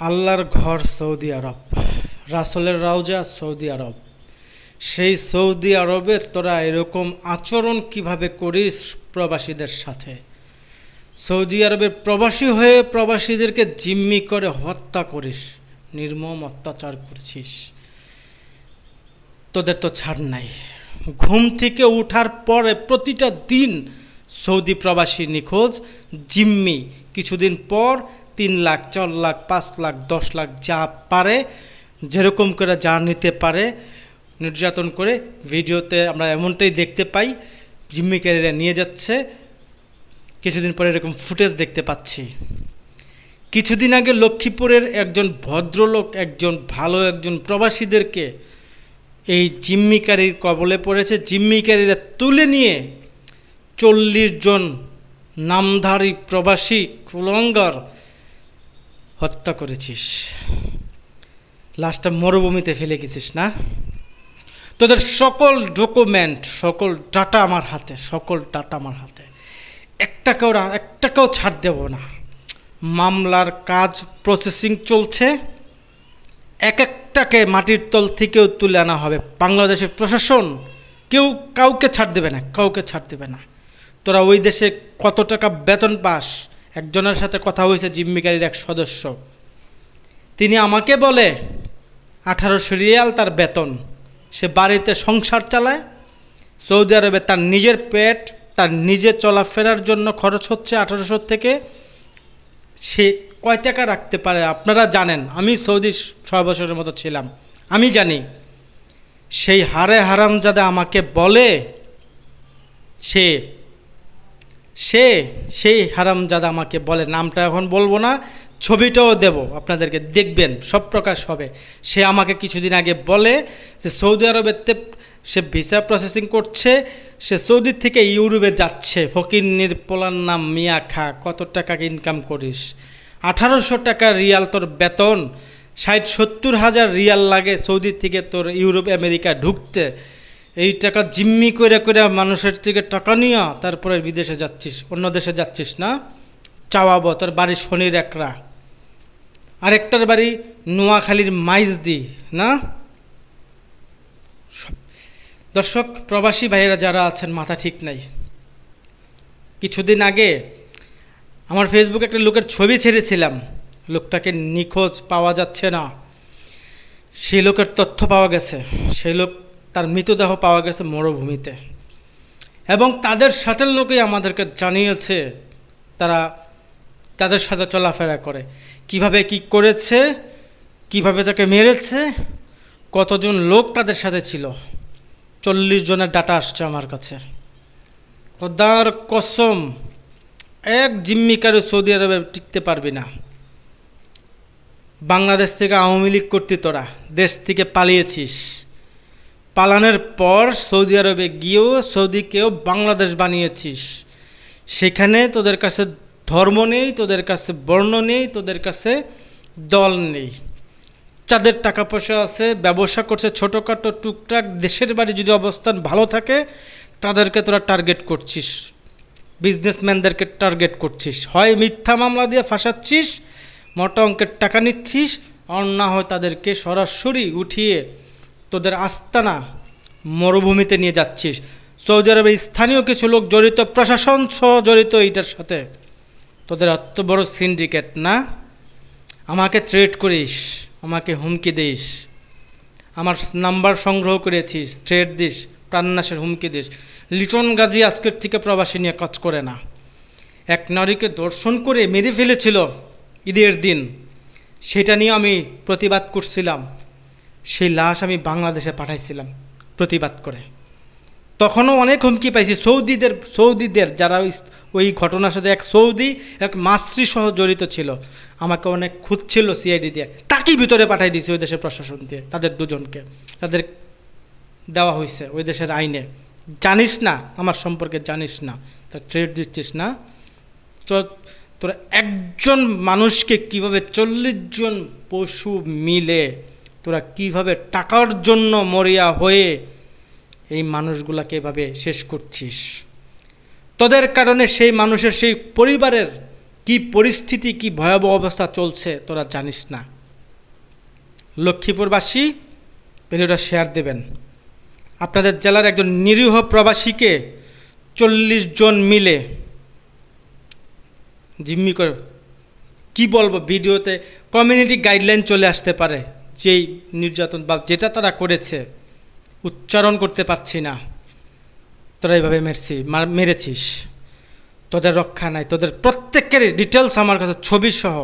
আল্লাহর ঘর সৌদি আরব, রাসূলের রওজা সৌদি আরব। সেই সৌদি আরবে তোরা এরকম আচরণ কিভাবে করিস প্রবাসীদের সাথে? সৌদি আরবের প্রবাসী হয়ে প্রবাসীদেরকে জিম্মি করে হত্যা করিস, নির্মম অত্যাচার করছিস। তোদের তো ছাড় নাই। ঘুম থেকে ওঠার পরে প্রতিটা দিন সৌদি প্রবাসী নিখোঁজ, জিম্মি। কিছুদিন পর 3 লাখ, 4 লাখ, 5 লাখ, 10 লাখ যা পারে, যেরকম করে যা নিতে পারে নির্যাতন করে। ভিডিওতে আমরা এমনটাই দেখতে পাই, জিম্মিকারীরা নিয়ে যাচ্ছে। কিছুদিন পরে এরকম ফুটেজ দেখতে পাচ্ছি। কিছুদিন আগে লক্ষ্মীপুরের একজন ভদ্রলোক, একজন প্রবাসীদেরকে এই জিম্মিকারীর কবলে পড়েছে। জিম্মিকারীরা তুলে নিয়ে 40 জন নামধারী প্রবাসী কুলাঙ্গার হত্যা করেছিস। লাশটা মরুভূমিতে ফেলে গেছিস না? তোদের সকল ডকুমেন্ট, সকল ডাটা আমার হাতে, একটাকেও ছাড় দেব না। মামলার কাজ প্রসেসিং চলছে, এক একটাকে মাটির তল থেকেও তুলে আনা হবে। বাংলাদেশের প্রশাসন কাউকে ছাড় দেবে না। তোরা ওই দেশে কত টাকা বেতন পাস? একজনের সাথে কথা হয়েছে, জিম্মিকারীর এক সদস্য, তিনি আমাকে বলে 1800 রিয়াল তার বেতন। সে বাড়িতে সংসার চালায়। সৌদি আরবে তার নিজের পেট, তার নিজের চলাফেরার জন্য খরচ হচ্ছে 1800 থেকে। সে কয় টাকা রাখতে পারে আপনারা জানেন? আমি সৌদি 6 বছরের মতো ছিলাম, আমি জানি। সেই হারামজাদা আমাকে বলে, সেই হারামজাদা আমাকে বলে, নামটা এখন বলবো না, ছবিটাও দেব আপনাদেরকে, দেখবেন, সব প্রকাশ হবে। সে আমাকে কিছুদিন আগে বলে যে সৌদি আরবেতে সে ভিসা প্রসেসিং করছে, সে সৌদি থেকে ইউরোপে যাচ্ছে। ফকিন্নির পোলার নাম মিয়া খা, কত টাকা ইনকাম করিস? 1800 টাকা রিয়াল তোর বেতন, 60-70 হাজার রিয়াল লাগে সৌদি থেকে তোর ইউরোপ আমেরিকা ঢুকতে। এই টাকা জিম্মি করে মানুষের থেকে টাকা নিয়ে তারপরে বিদেশে যাচ্ছিস, অন্য দেশে যাচ্ছিস না? চাওয়াবো। তোর বাড়ি শনির একরা, আরেকটার বাড়ি নোয়াখালীর মাইজদি না? দর্শক, প্রবাসী ভাইয়েরা যারা আছেন, মাথা ঠিক নাই। কিছুদিন আগে আমার ফেসবুকে একটা লোকের ছবি ছেড়েছিলাম, লোকটাকে নিখোঁজ, পাওয়া যাচ্ছে না। সেই লোকের তথ্য পাওয়া গেছে, সেই লোক, তার মৃতদেহ পাওয়া গেছে মরুভূমিতে। এবং তাদের সাথে লোকই আমাদেরকে জানিয়েছে তারা তাদের সাথে চলাফেরা করে, কিভাবে কি করেছে, কিভাবে তাকে মেরেছে, কতজন লোক তাদের সাথে ছিল। 40 জনের ডাটা আসছে আমার কাছে। খোদার কসম, এক জিম্মিকারী সৌদি আরবে টিকতে পারবি না। বাংলাদেশ থেকে আওয়ামী লীগ করতি, তোরা দেশ থেকে পালিয়েছিস। পালানোর পর সৌদি আরবে গিয়েও সৌদিকেও বাংলাদেশ বানিয়েছিস। সেখানে তোদের কাছে ধর্ম নেই, তোদের কাছে বর্ণ নেই, তোদের কাছে দল নেই। যাদের টাকা পয়সা আছে, ব্যবসা করছে ছোটোখাটো টুকটাক, দেশের বাড়ি যদি অবস্থান ভালো থাকে তাদেরকে তোরা টার্গেট করছিস, বিজনেসম্যানদেরকে টার্গেট করছিস। হয় মিথ্যা মামলা দিয়ে ফাঁসাচ্ছিস, মোটা অঙ্কের টাকা নিচ্ছিস, আর না হয় তাদেরকে সরাসরি উঠিয়ে তোদের আস্তানা মরুভূমিতে নিয়ে যাচ্ছিস। সৌদি আরবের স্থানীয় কিছু লোক জড়িত, প্রশাসন সহ জড়িত এইটার সাথে। তোদের এত বড় সিন্ডিকেট না? আমাকে থ্রেট করিস, আমাকে হুমকি দিস, আমার নাম্বার সংগ্রহ করেছিস, থ্রেট দিস, প্রাণনাশের হুমকি দিস। লিটন গাজী আজকের থেকে প্রবাসী নিয়ে কাজ করে না। এক নারীকে ধর্ষণ করে মেরে ফেলেছিল ঈদের দিন, সেটা নিয়ে আমি প্রতিবাদ করছিলাম। সেই লাশ আমি বাংলাদেশে পাঠাইছিলাম প্রতিবাদ করে। তখনও অনেক হুমকি পাইছি। সৌদিদের যারা ওই ঘটনার সাথে, এক সৌদি, এক মাসরি সহ জড়িত ছিল, আমাকে অনেক খুঁজছিল সিআইডি দিয়ে, তাকেই ভিতরে পাঠাই দিয়েছি ওই দেশের প্রশাসন দিয়ে। তাদের দুজনকে তাদের দেওয়া হয়েছে ওই দেশের আইনে। জানিস না আমার সম্পর্কে, জানিস না, তা থ্রেট দিচ্ছিস না? তোরা একজন মানুষকে কিভাবে 40 জন পশু মিলে তোরা কিভাবে টাকার জন্য মরিয়া হয়ে এই মানুষগুলাকে এভাবে শেষ করছিস? তোদের কারণে সেই মানুষের, সেই পরিবারের কি পরিস্থিতি, কি ভয়াবহ অবস্থা চলছে তোরা জানিস না। লক্ষ্মীপুরবাসী ভিডিওটা শেয়ার দেবেন। আপনাদের জেলার একজন নিরীহ প্রবাসীকে 40 জন মিলে জিম্মি করে, কি বলবো, ভিডিওতে কমিউনিটি গাইডলাইন চলে আসতে পারে, যেই নির্যাতন বা যেটা তারা করেছে উচ্চারণ করতে পারছি না। তোরা এইভাবে মেরেছিস, তোদের রক্ষা নাই। তোদের প্রত্যেকেরই ডিটেলস আমার কাছে ছবি সহ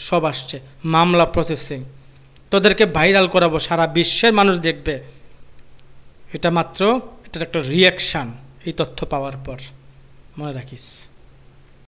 সব আসছে, মামলা প্রসেসিং। তোদেরকে ভাইরাল করাবো, সারা বিশ্বের মানুষ দেখবে। এটা মাত্র এটার একটা রিয়াকশান এই তথ্য পাওয়ার পর, মনে রাখিস।